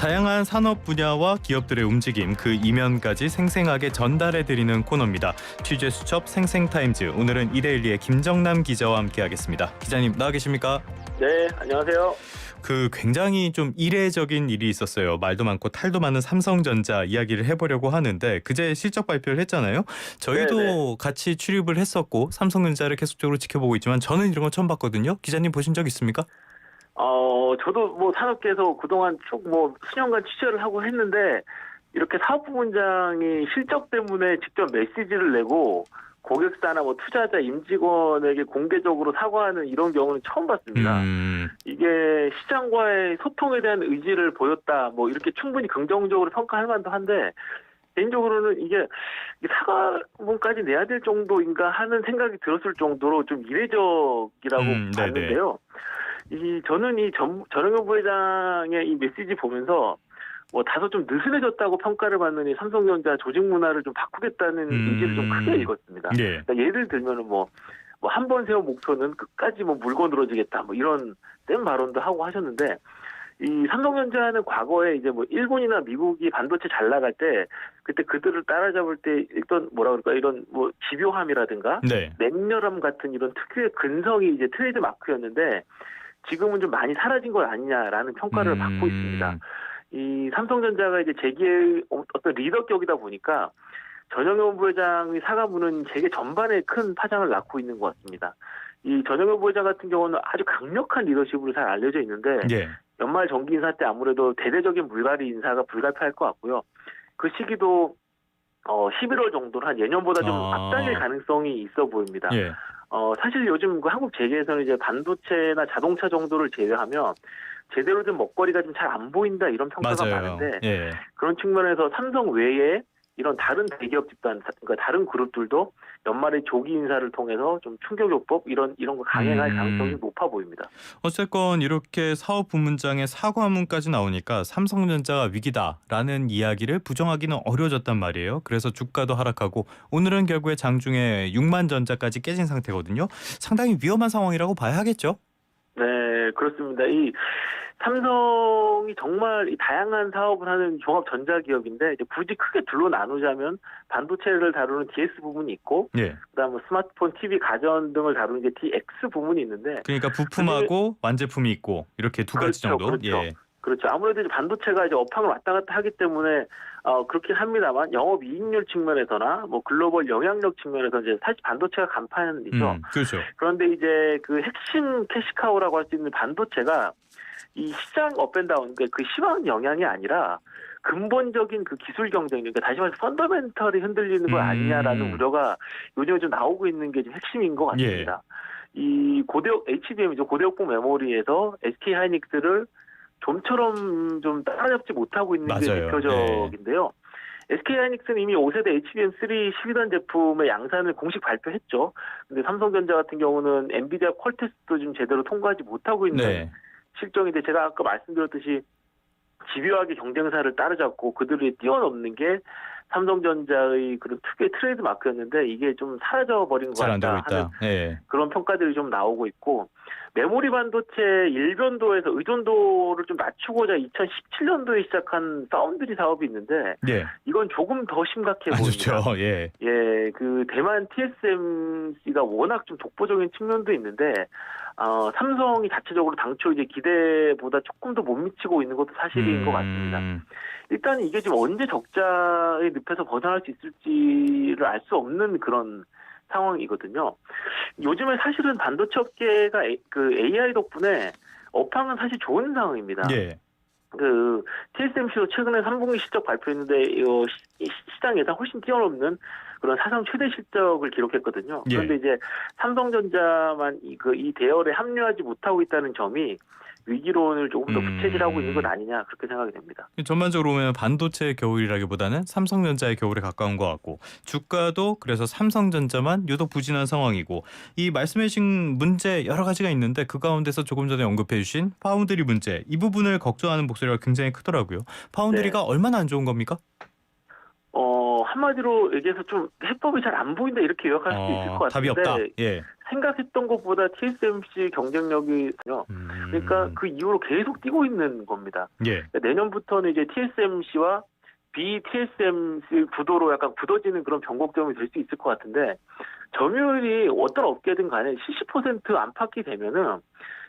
다양한 산업 분야와 기업들의 움직임, 그 이면까지 생생하게 전달해드리는 코너입니다. 취재 수첩 생생타임즈, 오늘은 이데일리의 김정남 기자와 함께하겠습니다. 기자님 나와 계십니까? 네, 안녕하세요. 굉장히 좀 이례적인 일이 있었어요. 말도 많고 탈도 많은 삼성전자 이야기를 해보려고 하는데 그제 실적 발표를 했잖아요. 저희도 네네. 같이 출입을 했었고 삼성전자를 계속적으로 지켜보고 있지만 저는 이런 거 처음 봤거든요. 기자님 보신 적 있습니까? 저도 뭐 산업계에서 그동안 쭉 수년간 취재를 하고 했는데 이렇게 사업부문장이 실적 때문에 직접 메시지를 내고 고객사나 투자자 임직원에게 공개적으로 사과하는 이런 경우는 처음 봤습니다. 이게 시장과의 소통에 대한 의지를 보였다, 이렇게 충분히 긍정적으로 평가할 만도 한데 개인적으로는 이게 사과문까지 내야 될 정도인가 하는 생각이 들었을 정도로 좀 이례적이라고 봤는데요. 저는 전영현 부회장의 이 메시지 보면서 다소 좀 느슨해졌다고 평가를 받는 이 삼성전자 조직 문화를 좀 바꾸겠다는 의지를 좀 크게 읽었습니다. 예. 그러니까 예를 들면은 한 번 세운 목표는 끝까지 물고 늘어지겠다 이런 센 발언도 하고 하셨는데, 이 삼성전자는 과거에 이제 일본이나 미국이 반도체 잘 나갈 때 그때 그들을 따라잡을 때 일단 이런 집요함이라든가 맹렬함 같은 이런 특유의 근성이 이제 트레이드 마크였는데 지금은 좀 많이 사라진 것 아니냐라는 평가를 받고 있습니다. 이 삼성전자가 이제 재계의 어떤 리더격이다 보니까 전영현 부회장의 사과문은 재계 전반에 큰 파장을 낳고 있는 것 같습니다. 이 전영현 부회장 같은 경우는 아주 강력한 리더십으로 잘 알려져 있는데 연말 정기 인사 때 아무래도 대대적인 물갈이 인사가 불가피할 것 같고요. 그 시기도 11월 정도로 한 예년보다 좀 앞당길 가능성이 있어 보입니다. 사실 요즘 한국 재계에서는 이제 반도체나 자동차 정도를 제외하면 제대로 된 먹거리가 좀 잘 안 보인다 이런 평가가 많은데 그런 측면에서 삼성 외에 이런 다른 대기업 집단, 그러니까 다른 그룹들도 연말에 조기 인사를 통해서 좀 충격요법 이런 거 강행할 가능성이 높아 보입니다. 어쨌건 이렇게 사업 부문장의 사과문까지 나오니까 삼성전자가 위기다라는 이야기를 부정하기는 어려워졌단 말이에요. 그래서 주가도 하락하고 오늘은 결국에 장중에 6만 전자까지 깨진 상태거든요. 상당히 위험한 상황이라고 봐야 하겠죠? 네, 그렇습니다. 이 삼성이 정말 이 다양한 사업을 하는 종합 전자기업인데 이제 굳이 크게 둘로 나누자면 반도체를 다루는 DS 부분이 있고 그다음 스마트폰, TV, 가전 등을 다루는 이제 DX 부분이 있는데 그러니까 부품하고 완제품이 있고 이렇게 두 가지 정도. 그렇죠. 아무래도 이제 반도체가 이제 업황을 왔다 갔다 하기 때문에 그렇긴 합니다만 영업이익률 측면에서나 글로벌 영향력 측면에서 이제 사실 반도체가 간판이죠. 그렇죠. 그런데 이제 그 핵심 캐시카우라고 할 수 있는 반도체가 이 시장 업앤다운, 그 심한 영향이 아니라 근본적인 그 기술 경쟁, 그러니까 다시 말해서 펀더멘털이 흔들리는 거 아니냐라는 우려가 요즘에 좀 나오고 있는 게 좀 핵심인 것 같습니다. 이 고대역 HBM이죠. 고대역폭 메모리에서 SK 하이닉스를 좀처럼 좀 따라잡지 못하고 있는 게 대표적인데요. SK 하이닉스는 이미 5세대 HBM3 12단 제품의 양산을 공식 발표했죠. 근데 삼성전자 같은 경우는 엔비디아 퀄테스트도 좀 제대로 통과하지 못하고 있는 실정인데, 제가 아까 말씀드렸듯이 집요하게 경쟁사를 따라잡고 그들을 뛰어넘는 게 삼성전자의 그런 특유의 트레이드 마크였는데 이게 좀 사라져버린 것 같다 하는 그런 평가들이 좀 나오고 있고, 메모리 반도체 일변도에서 의존도를 좀 낮추고자 2017년도에 시작한 파운드리 사업이 있는데 이건 조금 더 심각해 보입니다. 그 대만 TSMC가 워낙 좀 독보적인 측면도 있는데 삼성이 자체적으로 당초 이제 기대보다 조금 더 못 미치고 있는 것도 사실인 것 같습니다. 일단 이게 지금 언제 적자의 늪에서 벗어날 수 있을지를 알 수 없는 그런 상황이거든요. 요즘에 사실은 반도체 업계가 그 AI 덕분에 업황은 사실 좋은 상황입니다. 그 TSMC도 최근에 3분기 실적 발표했는데 시장 예상 훨씬 뛰어넘는 그런 사상 최대 실적을 기록했거든요. 그런데 이제 삼성전자만 이 대열에 합류하지 못하고 있다는 점이 위기론을 조금 더 부채질하고 있는 것 아니냐, 그렇게 생각이 됩니다. 전반적으로 보면 반도체의 겨울이라기보다는 삼성전자의 겨울에 가까운 것 같고 주가도 그래서 삼성전자만 유독 부진한 상황이고, 이 말씀해 주신 문제 여러 가지가 있는데 그 가운데서 조금 전에 언급해 주신 파운드리 문제, 이 부분을 걱정하는 목소리가 굉장히 크더라고요. 파운드리가 얼마나 안 좋은 겁니까? 한마디로 얘기해서 좀 해법이 잘 안 보인다 이렇게 요약할 수도 있을 것 같은데 답이 없다. 생각했던 것보다 TSMC 경쟁력이요. 그러니까 그 이후로 계속 뛰고 있는 겁니다. 예. 그러니까 내년부터는 이제 TSMC와 BTSMC 구도로 약간 굳어지는 그런 변곡점이 될 수 있을 것 같은데 점유율이 어떤 업계든 간에 70% 안팎이 되면은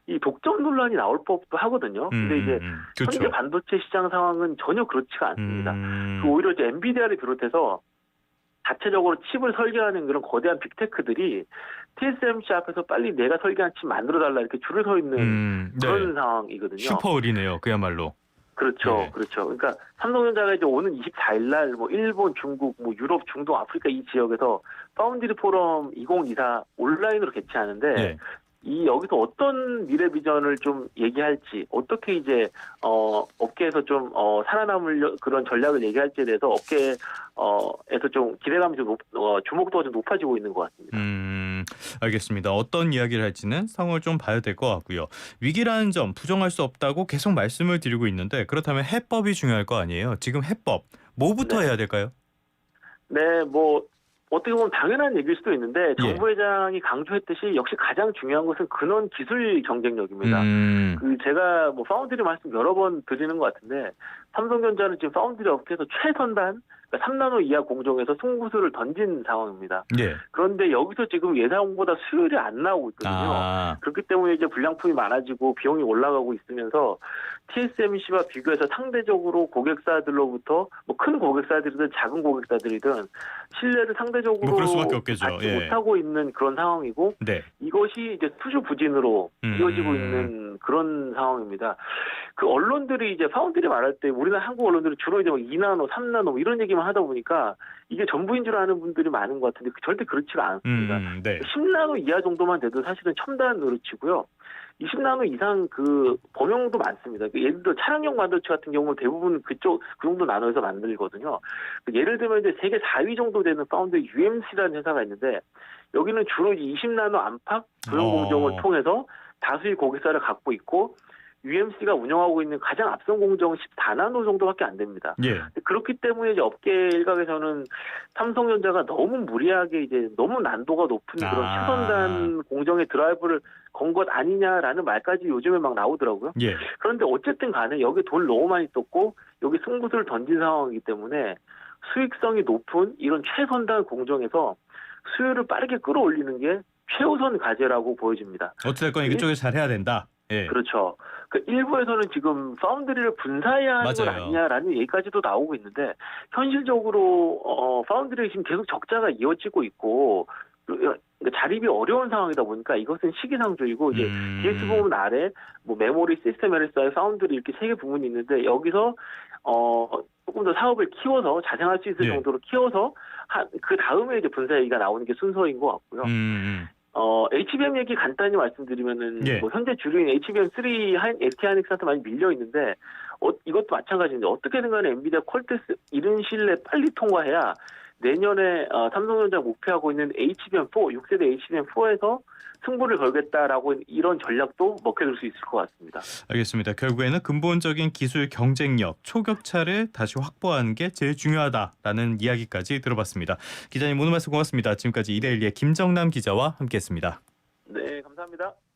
이 독점 논란이 나올 법도 하거든요. 근데 이제 그렇죠. 현재 반도체 시장 상황은 전혀 그렇지가 않습니다. 그 오히려 이제 엔비디아를 비롯해서 자체적으로 칩을 설계하는 그런 거대한 빅테크들이 TSMC 앞에서 빨리 내가 설계한 칩 만들어달라 이렇게 줄을 서 있는 그런 상황이거든요. 슈퍼을이네요, 그야말로. 그렇죠, 네. 그렇죠. 그러니까 삼성전자가 이제 오는 24일 날 뭐 일본, 중국, 뭐 유럽, 중동, 아프리카 이 지역에서 파운드리 포럼 2024 온라인으로 개최하는데 예. 이 여기서 어떤 미래 비전을 좀 얘기할지 어떻게 이제 업계에서 좀 살아남을 그런 전략을 얘기할지에 대해서 업계에서 좀 기대감이 좀 주목도가 좀 높아지고 있는 것 같습니다. 알겠습니다. 어떤 이야기를 할지는 상황을 좀 봐야 될 것 같고요. 위기라는 점 부정할 수 없다고 계속 말씀을 드리고 있는데 그렇다면 해법이 중요할 거 아니에요. 지금 해법 뭐부터 네. 해야 될까요? 네, 뭐 어떻게 보면 당연한 얘기일 수도 있는데 예. 정부 회장이 강조했듯이 역시 가장 중요한 것은 근원 기술 경쟁력입니다. 그 제가 뭐 파운드리 말씀 여러 번 드리는 것 같은데 삼성전자는 지금 파운드리 업계에서 최선단 그러니까 3나노 이하 공정에서 승부수를 던진 상황입니다. 예. 그런데 여기서 지금 예상보다 수율이 안 나오고 있거든요. 그렇기 때문에 이제 불량품이 많아지고 비용이 올라가고 있으면서 TSMC와 비교해서 상대적으로 고객사들로부터 뭐 큰 고객사들이든 작은 고객사들이든 신뢰를 상대적으로 뭐 그럴 수밖에 없겠죠. 받지 예. 못하고 있는 그런 상황이고 네. 이것이 이제 투주부진으로 이어지고 있는 그런 상황입니다. 그 언론들이 이제 파운드리 말할 때 우리나라 한국 언론들이 주로 이제 뭐 2나노, 3나노 뭐 이런 얘기만 하다 보니까 이게 전부인 줄 아는 분들이 많은 것 같은데 절대 그렇지가 않습니다. 네. 10나노 이하 정도만 돼도 사실은 첨단 노릇이고요. 20나노 이상 그 범용도 많습니다. 예를 들어 차량용 반도체 같은 경우는 대부분 그 정도 나눠서 만들거든요. 예를 들면 이제 세계 4위 정도 되는 파운드 UMC라는 회사가 있는데 여기는 주로 20나노 안팎 조형 공정을 통해서 다수의 고객사를 갖고 있고 UMC가 운영하고 있는 가장 앞선 공정은 14나노 정도밖에 안 됩니다. 예. 그렇기 때문에 이제 업계 일각에서는 삼성전자가 너무 무리하게 이제 너무 난도가 높은 그런 최선단 공정의 드라이브를 건 것 아니냐라는 말까지 요즘에 막 나오더라고요. 예. 그런데 어쨌든 간에 여기 돈 너무 많이 썼고 여기 승부수를 던진 상황이기 때문에 수익성이 높은 이런 최선단 공정에서 수요를 빠르게 끌어올리는 게 최우선 과제라고 보여집니다. 어찌됐건 이쪽에서 잘해야 된다. 예. 그렇죠. 그 일부에서는 지금 파운드리를 분사해야 하는 건 맞아요. 아니냐라는 얘기까지도 나오고 있는데 현실적으로 파운드리 지금 계속 적자가 이어지고 있고 그러니까 자립이 어려운 상황이다 보니까 이것은 시기상조이고 이제 DS 부문 아래 뭐 메모리, 시스템 LSI, 파운드리 이렇게 세 개 부문이 있는데 여기서 조금 더 사업을 키워서 자생할 수 있을 정도로 키워서 그 다음에 이제 분사 얘기가 나오는 게 순서인 것 같고요. HBM 얘기 간단히 말씀드리면은 뭐 현재 주류인 HBM3 SK 하이닉스한테 많이 밀려 있는데 이것도 마찬가지인데 어떻게든 간에 엔비디아 퀄테스 이른 시일 내에 빨리 통과해야 내년에 삼성전자가 목표하고 있는 HBM4, 6세대 HBM4에서 승부를 걸겠다라고 이런 전략도 먹혀들 수 있을 것 같습니다. 알겠습니다. 결국에는 근본적인 기술 경쟁력, 초격차를 다시 확보하는 게 제일 중요하다라는 이야기까지 들어봤습니다. 기자님 오늘 말씀 고맙습니다. 지금까지 이데일리의 김정남 기자와 함께했습니다. 네, 감사합니다.